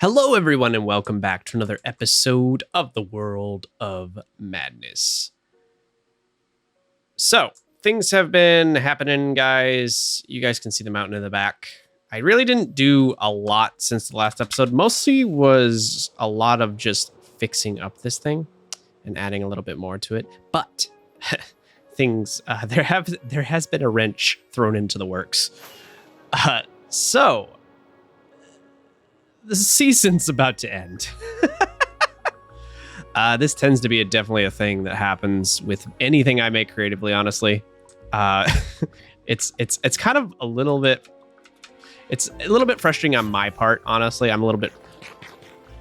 Hello, everyone, and welcome back to another episode of the World of Madness. So, things have been happening, guys. You guys can see the mountain in the back. I really didn't do a lot since the last episode. Mostly was a lot of just fixing up this thing and adding a little bit more to it. But there has been a wrench thrown into the works. So the season's about to end. This tends to be definitely a thing that happens with anything I make creatively, honestly. It's kind of a little bit, it's a little bit frustrating on my part, honestly. I'm a little bit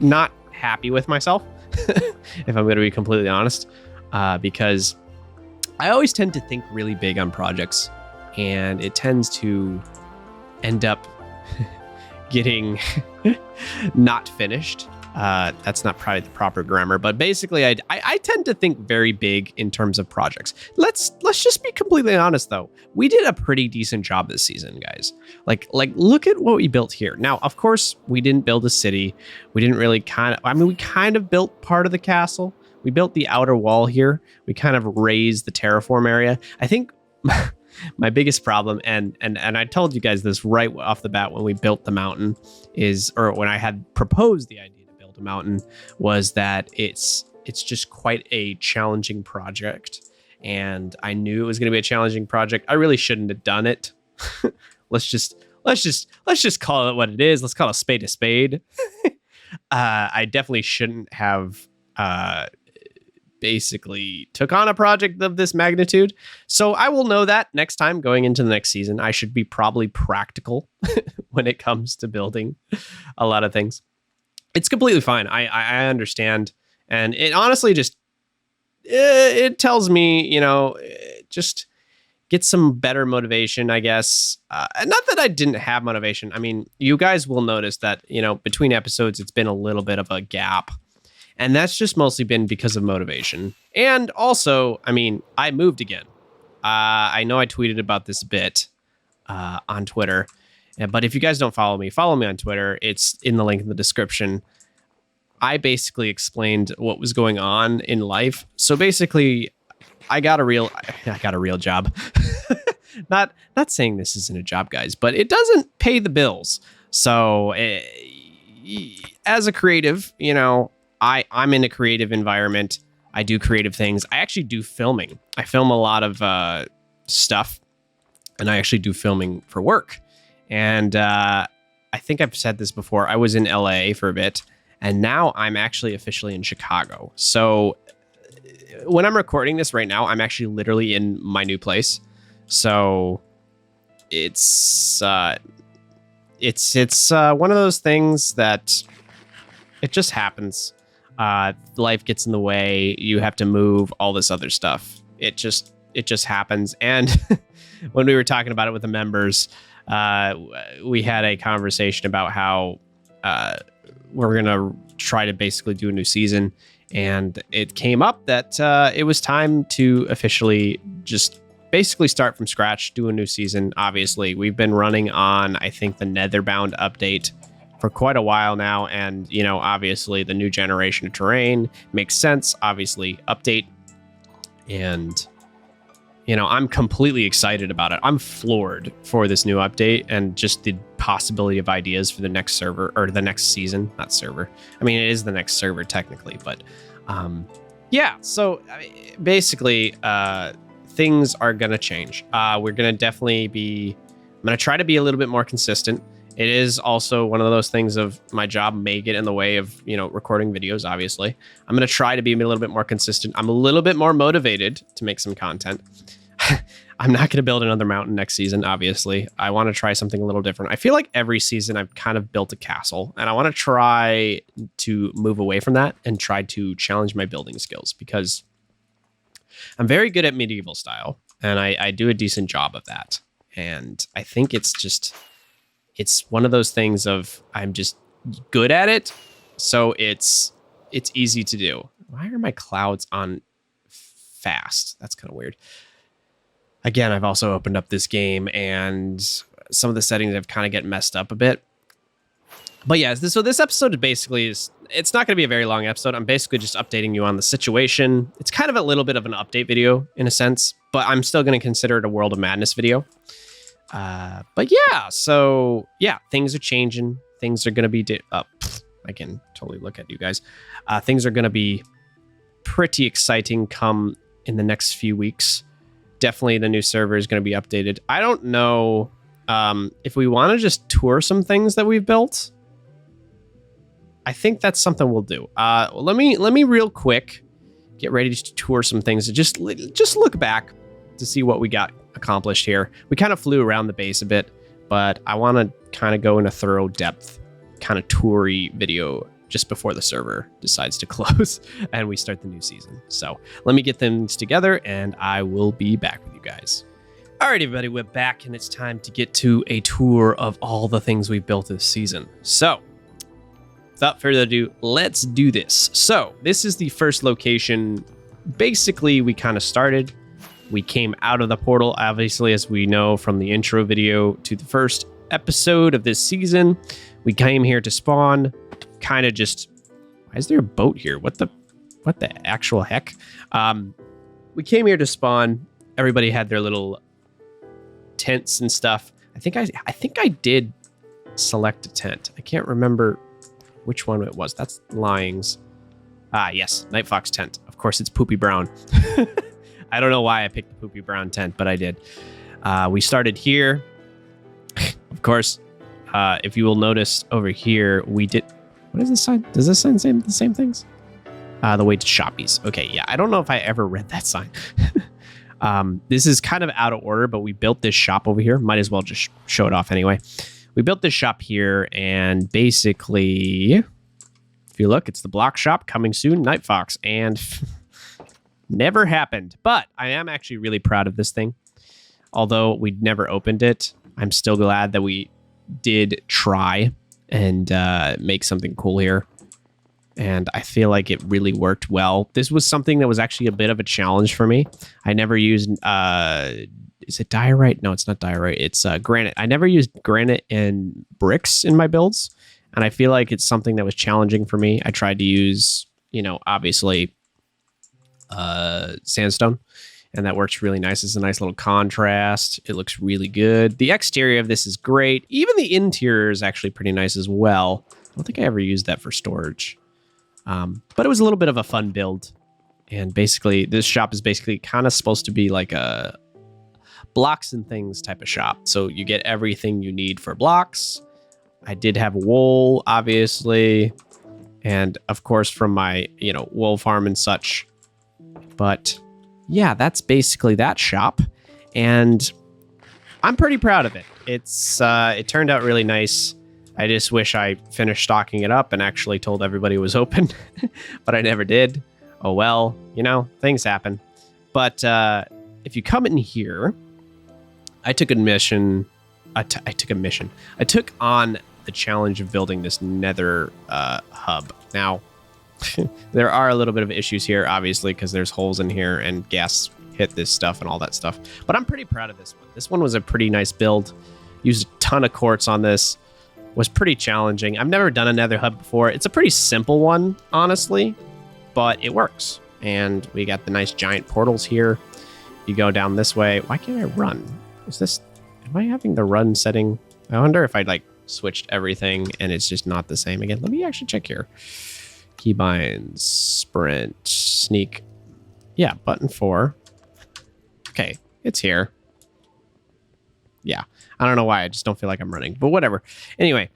not happy with myself, if I'm going to be completely honest, because I always tend to think really big on projects, and it tends to end up getting not finished. That's not probably the proper grammar, but basically I tend to think very big in terms of projects. Let's just be completely honest though. We did a pretty decent job this season, guys. Like look at what we built here. Now, of course, we didn't build a city. We didn't really we kind of built part of the castle. We built the outer wall here. We kind of raised the terraform area. I think my biggest problem, and I told you guys this right off the bat when we built the mountain, or when I had proposed the idea to build a mountain, was that it's just quite a challenging project, and I knew it was going to be a challenging project. I really shouldn't have done it. let's just call it what it is. Let's call a spade a spade. I definitely shouldn't have basically took on a project of this magnitude. So I will know that next time going into the next season. I should be probably practical when it comes to building a lot of things. It's completely fine. I understand. And it honestly just, it tells me, just get some better motivation, I guess. Not that I didn't have motivation. I mean, you guys will notice that, between episodes, it's been a little bit of a gap. And that's just mostly been because of motivation. And also, I moved again. I know I tweeted about this a bit on Twitter. But if you guys don't follow me on Twitter. It's in the link in the description. I basically explained what was going on in life. So basically, I got a real job. Not saying this isn't a job, guys, but it doesn't pay the bills. So as a creative, I'm in a creative environment. I do creative things. I actually do filming. I film a lot of stuff, and I actually do filming for work. And I think I've said this before. I was in LA for a bit, and now I'm actually officially in Chicago. So when I'm recording this right now, I'm actually literally in my new place. So it's one of those things that it just happens. Life gets in the way. You have to move, all this other stuff. It just happens. And when we were talking about it with the members, we had a conversation about how we're going to try to basically do a new season. And it came up that it was time to officially just basically start from scratch, do a new season. Obviously, we've been running on, I think, the Netherbound update for quite a while now, and obviously the new generation of terrain makes sense. Obviously, update, and I'm completely excited about it. I'm floored for this new update and just the possibility of ideas for the next server, or the next season. Not server. It is the next server technically, but yeah. So basically, things are gonna change. We're gonna definitely be. I'm gonna try to be a little bit more consistent. It is also one of those things of my job may get in the way of, recording videos, obviously. I'm going to try to be a little bit more consistent. I'm a little bit more motivated to make some content. I'm not going to build another mountain next season, obviously. I want to try something a little different. I feel like every season I've kind of built a castle, and I want to try to move away from that and try to challenge my building skills, because I'm very good at medieval style, and I do a decent job of that. And I think it's one of those things of I'm just good at it, so it's easy to do. Why are my clouds on fast? That's kind of weird. Again, I've also opened up this game, and some of the settings have kind of get messed up a bit. But yeah, so this episode basically it's not going to be a very long episode. I'm basically just updating you on the situation. It's kind of a little bit of an update video in a sense, but I'm still going to consider it a World of Madness video. But yeah, so yeah, things are changing. Things are going to be, I can totally look at you guys. Things are going to be pretty exciting come in the next few weeks. Definitely the new server is going to be updated. I don't know if we want to just tour some things that we've built. I think that's something we'll do. Let me real quick get ready to tour some things. Just look back to see what we got accomplished here. We kind of flew around the base a bit, but I want to kind of go in a thorough depth kind of toury video just before the server decides to close and we start the new season. So let me get things together and I will be back with you guys. All right, everybody, we're back and it's time to get to a tour of all the things we built this season. So without further ado, let's do this. So this is the first location. Basically, we kind of started. We came out of the portal, obviously, as we know from the intro video to the first episode of this season. We came here to spawn, kind of just, why is there a boat here? What the actual heck? We came here to spawn. Everybody had their little tents and stuff. I think I did select a tent. I can't remember which one it was. That's Lying's. Yes, Night Fox tent. Of course, it's poopy brown. I don't know why I picked the poopy brown tent, but I did. We started here. Of course, if you will notice over here, we did... What is this sign? Does this sign say the same things? The way to Shoppies. Okay, yeah. I don't know if I ever read that sign. This is kind of out of order, but we built this shop over here. Might as well just show it off anyway. We built this shop here, and basically, if you look, it's the block shop coming soon, Night Fox, and never happened. But I am actually really proud of this thing. Although we never opened it, I'm still glad that we did try and make something cool here. And I feel like it really worked well. This was something that was actually a bit of a challenge for me. I never used... is it diorite? No, it's not diorite. It's granite. I never used granite and bricks in my builds. And I feel like it's something that was challenging for me. I tried to use, obviously, sandstone. And that works really nice. It's a nice little contrast. It looks really good. The exterior of this is great. Even the interior is actually pretty nice as well. I don't think I ever used that for storage. But it was a little bit of a fun build. And basically, this shop is basically kind of supposed to be like a blocks and things type of shop. So you get everything you need for blocks. I did have wool, obviously. And of course, from my, wool farm and such. But yeah, that's basically that shop. And I'm pretty proud of it. It turned out really nice. I just wish I finished stocking it up and actually told everybody it was open, but I never did. Oh well, things happen. But if you come in here, I took on the challenge of building this Nether Hub. Now, there are a little bit of issues here, obviously, because there's holes in here and gas hit this stuff and all that stuff. But I'm pretty proud of this one. This one was a pretty nice build. Used a ton of quartz on this. Was pretty challenging. I've never done a Nether Hub before. It's a pretty simple one, honestly, but it works. And we got the nice giant portals here. You go down this way. Why can't I run? Am I having the run setting? I wonder if I switched everything and it's just not the same again. Let me actually check here. Keybinds, sprint, sneak. Yeah, button 4. Okay, it's here. Yeah, I don't know why. I just don't feel like I'm running, but whatever. Anyway,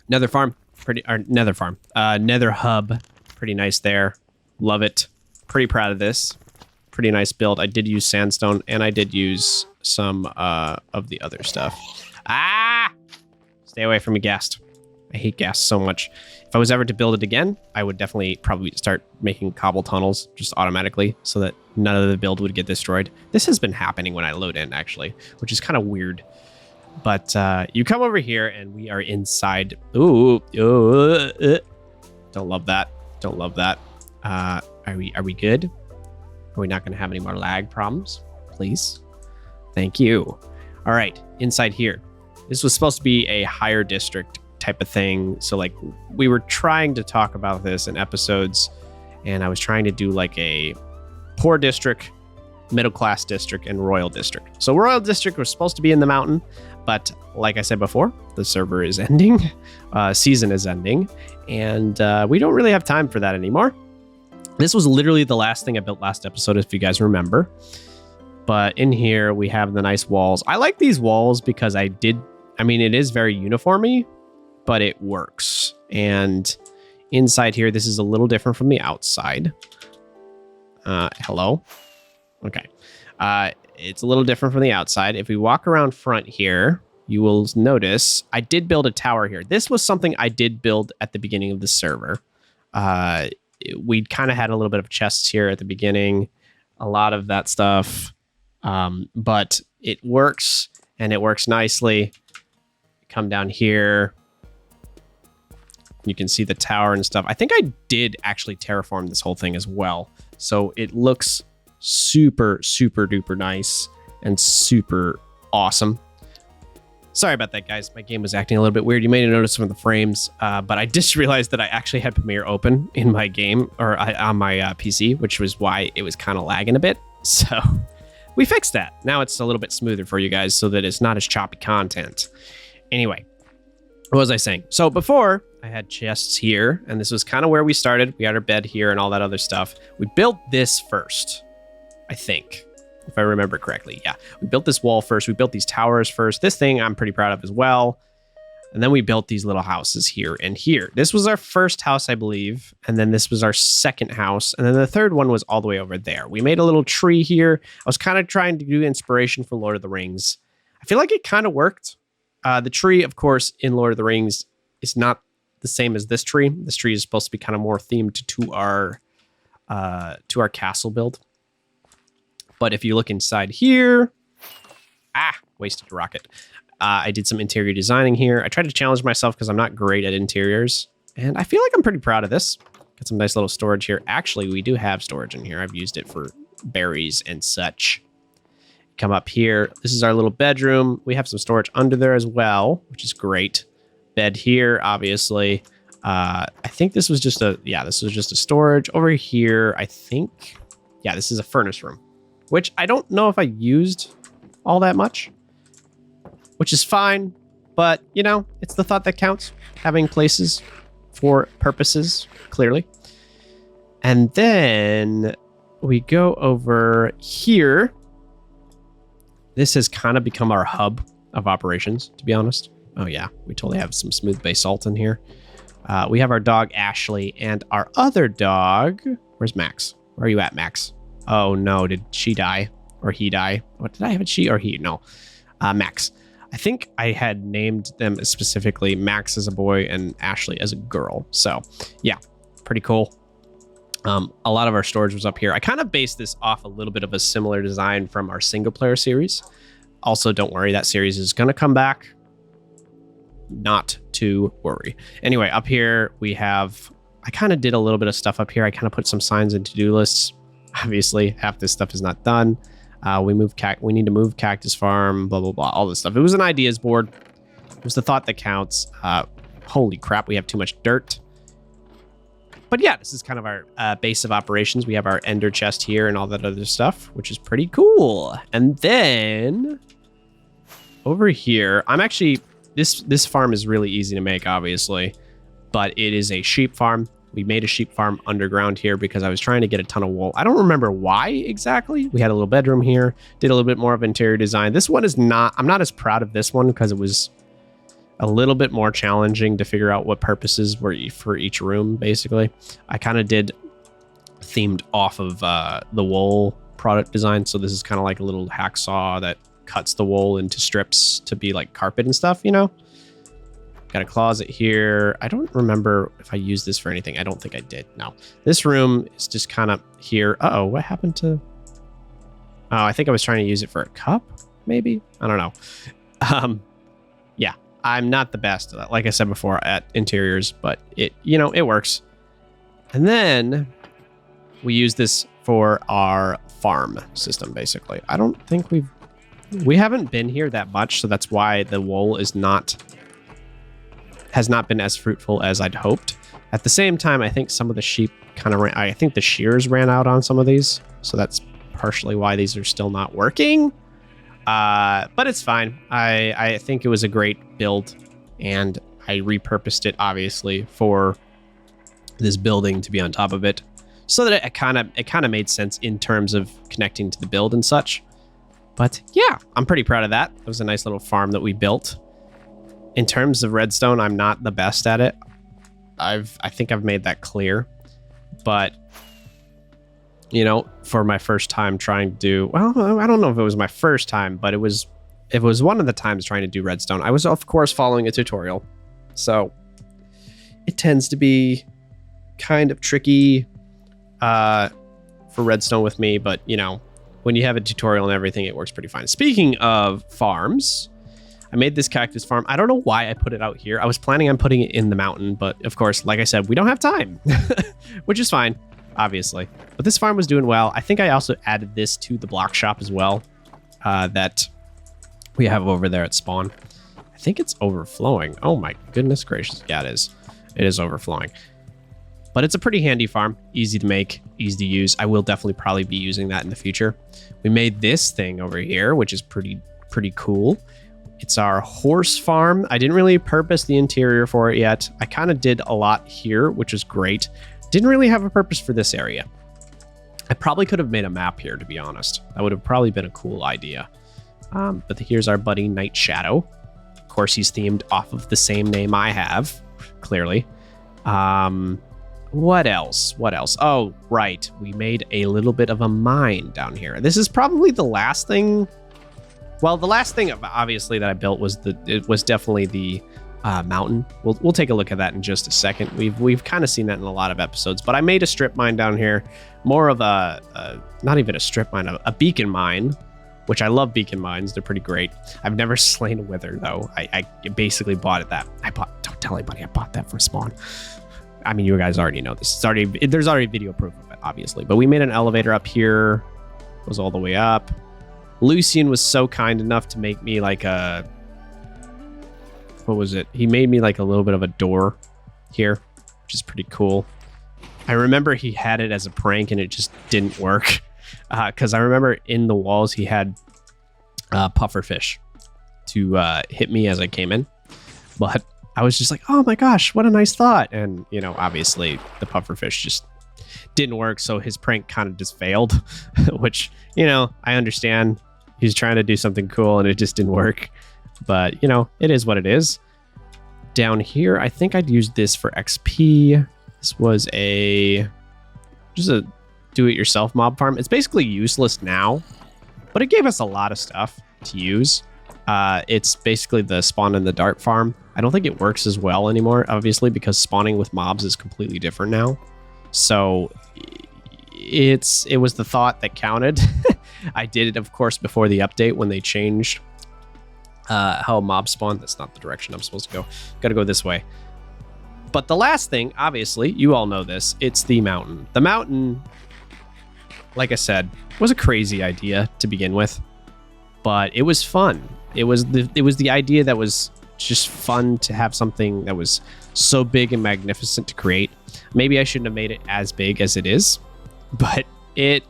Nether Hub, pretty nice there. Love it. Pretty proud of this. Pretty nice build. I did use sandstone and I did use some of the other stuff. Stay away from me, ghast. I hate ghast so much. If I was ever to build it again, I would definitely probably start making cobble tunnels just automatically so that none of the build would get destroyed. This has been happening when I load in, actually, which is kind of weird. But you come over here and we are inside. Ooh. Don't love that. Don't love that. Are we good? Are we not going to have any more lag problems? Please. Thank you. All right. Inside here. This was supposed to be a higher district type of thing. So like we were trying to talk about this in episodes, and I was trying to do like a poor district, middle class district, and royal district. So royal district was supposed to be in the mountain, but like I said before, the server is ending, season is ending, and we don't really have time for that anymore. This was literally the last thing I built last episode, if you guys remember. But in here, we have the nice walls. I like these walls because it is very uniformy, but it works. And inside here, this is a little different from the outside. Hello? Okay. It's a little different from the outside. If we walk around front here, you will notice I did build a tower here. This was something I did build at the beginning of the server. We kind of had a little bit of chests here at the beginning, a lot of that stuff. But it works, and it works nicely. Come down here. You can see the tower and stuff. I think I did actually terraform this whole thing as well. So it looks super, super duper nice and super awesome. Sorry about that, guys. My game was acting a little bit weird. You may have noticed some of the frames, but I just realized that I actually had Premiere open in my game, or on my PC, which was why it was kind of lagging a bit. So we fixed that. Now it's a little bit smoother for you guys so that it's not as choppy content. Anyway, what was I saying? So before, I had chests here, and this was kind of where we started. We had our bed here and all that other stuff. We built this first, I think, if I remember correctly. Yeah, we built this wall first. We built these towers first. This thing I'm pretty proud of as well. And then we built these little houses here and here. This was our first house, I believe. And then this was our second house. And then the third one was all the way over there. We made a little tree here. I was kind of trying to do inspiration for Lord of the Rings. I feel like it kind of worked. The tree, of course, in Lord of the Rings is not the same as this tree. This tree is supposed to be kind of more themed to our castle build. But if you look inside here, wasted a rocket. I did some interior designing here. I tried to challenge myself because I'm not great at interiors. And I feel like I'm pretty proud of this. Got some nice little storage here. Actually, we do have storage in here. I've used it for berries and such. Come up here. This is our little bedroom. We have some storage under there as well, which is great. Bed here, obviously. I think this was just a storage. Over here, I think, this is a furnace room, which I don't know if I used all that much, which is fine, but, it's the thought that counts. Having places for purposes, clearly. And then we go over here. This has kind of become our hub of operations, to be honest. Oh, yeah, we totally have some smooth basalt in here. We have our dog, Ashley, and our other dog. Where's Max? Where are you at, Max? Oh, no, did she die? Or he die? What, did I have a she or he? No. Max. I think I had named them specifically Max as a boy and Ashley as a girl. So, yeah, pretty cool. A lot of our storage was up here. I kind of based this off a little bit of a similar design from our single player series. Also, don't worry, that series is going to come back. Not to worry. Anyway, up here we have, I kind of did a little bit of stuff up here. I kind of put some signs and to-do lists. Obviously, half this stuff is not done. We need to move Cactus Farm, blah, blah, blah, all this stuff. It was an ideas board. It was the thought that counts. Holy crap, we have too much dirt. But yeah, this is kind of our base of operations. We have our ender chest here and all that other stuff, which is pretty cool. And then over here, I'm actually, this farm is really easy to make, obviously, but it is a sheep farm. We made a sheep farm underground here because I was trying to get a ton of wool. I don't remember why exactly. We had a little bedroom here, did a little bit more of interior design. This one is not, I'm not as proud of this one because it was a little bit more challenging to figure out what purposes were for each room, basically. I kind of did themed off of the wool product design. So this is kind of like a little hacksaw that cuts the wool into strips to be like carpet and stuff, Got a closet here. I don't remember if I used this for anything. I don't think I did. No. This room is just kind of here. Uh-oh, what happened to... Oh, I think I was trying to use it for a cup, maybe? I don't know. Yeah, I'm not the best, like I said before, at interiors, but it works. And then we use this for our farm system, basically. I don't think we haven't been here that much, so that's why the wool is not has not been as fruitful as I'd hoped. At the same time, I think some of the sheep kind of ran, I think the shears ran out on some of these. So that's partially why these are still not working. But it's fine. I think it was a great build, and I repurposed it obviously for this building to be on top of it, so that it kind of made sense in terms of connecting to the build and such. But yeah, I'm pretty proud of that. It was a nice little farm that we built. In terms of redstone, I'm not the best at it. I think I've made that clear. But you know, for my first time trying to do, well, I don't know if it was my first time, but it was one of the times trying to do redstone. I was of course following a tutorial, so it tends to be kind of tricky for redstone with me, but you know, when you have a tutorial and everything, it works pretty fine. Speaking of farms, I made this cactus farm. I don't know why I put it out here. I was planning on putting it in the mountain, but of course, like I said, we don't have time, which is fine, obviously. But this farm was doing well. I think I also added this to the block shop as well, that we have over there at spawn. I think it's overflowing. Oh my goodness gracious. Yeah, it is. It is overflowing. But it's a pretty handy farm, easy to make, easy to use. I will definitely probably be using that in the future. We made this thing over here, which is pretty cool. It's our horse farm. I didn't really purpose the interior for it yet. I kind of did a lot here, which is great. Didn't really have a purpose for this area. I probably could have made a map here, to be honest. That would have probably been a cool idea. But here's our buddy Night Shadow. Of course, he's themed off of the same name I have, clearly. What else? What else? Oh, right. We made a little bit of a mine down here. This is probably the last thing. Well, the last thing, obviously, that I built was definitely the mountain. We'll take a look at that in just a second. We've kind of seen that in a lot of episodes, but I made a strip mine down here, more of a not even a strip mine, a beacon mine, which I love beacon mines. They're pretty great. I've never slain a wither though. I basically bought it that. Don't tell anybody I bought that for spawn. I mean, you guys already know this. There's already video proof of it, obviously. But we made an elevator up here. Goes all the way up. Lucian was so kind enough to make me like a... What was it? He made me like a little bit of a door here, which is pretty cool. I remember he had it as a prank and it just didn't work. Because I remember in the walls he had pufferfish to hit me as I came in. But I was just like, oh my gosh, what a nice thought. And, you know, obviously the pufferfish just didn't work. So his prank kind of just failed, which, you know, I understand. He's trying to do something cool and it just didn't work. But, you know, it is what it is. Down here, I think I'd use this for XP. This was just a do-it-yourself mob farm. It's basically useless now, but it gave us a lot of stuff to use. It's basically the spawn in the dart farm. I don't think it works as well anymore, obviously, because spawning with mobs is completely different now. So it was the thought that counted. I did it, of course, before the update when they changed how mob spawn. That's not the direction I'm supposed to go. Gotta go this way. But the last thing, obviously, you all know this, it's the mountain. The mountain, like I said, was a crazy idea to begin with, but it was fun. It was the idea that was just fun to have something that was so big and magnificent to create. Maybe I shouldn't have made it as big as it is, but it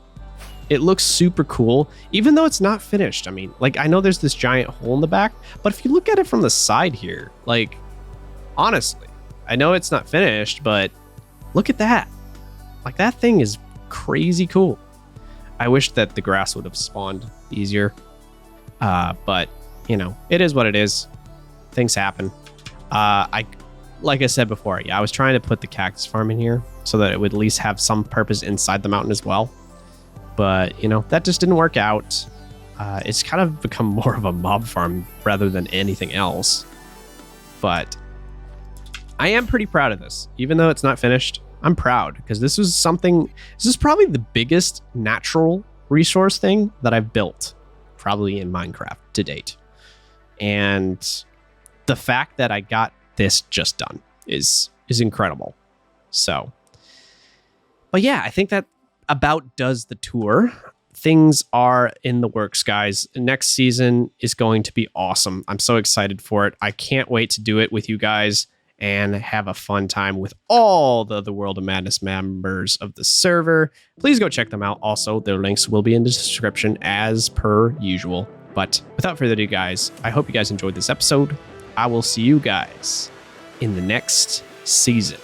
looks super cool, even though it's not finished. I mean, like, I know there's this giant hole in the back, but if you look at it from the side here, like, honestly, I know it's not finished, but look at that. Like, that thing is crazy cool. I wish that the grass would have spawned easier. But, you know, it is what it is. Things happen. Like I said before, yeah, I was trying to put the cactus farm in here so that it would at least have some purpose inside the mountain as well. But, you know, that just didn't work out. It's kind of become more of a mob farm rather than anything else. But I am pretty proud of this. Even though it's not finished, I'm proud because this is probably the biggest natural resource thing that I've built probably in Minecraft to date. And the fact that I got this just done is incredible. So, but yeah, I think that about does the tour. Things are in the works, guys. Next season is going to be awesome. I'm so excited for it. I can't wait to do it with you guys and have a fun time with all the World of Madness members of the server. Please go check them out. Also, their links will be in the description as per usual. But without further ado, guys, I hope you guys enjoyed this episode. I will see you guys in the next season.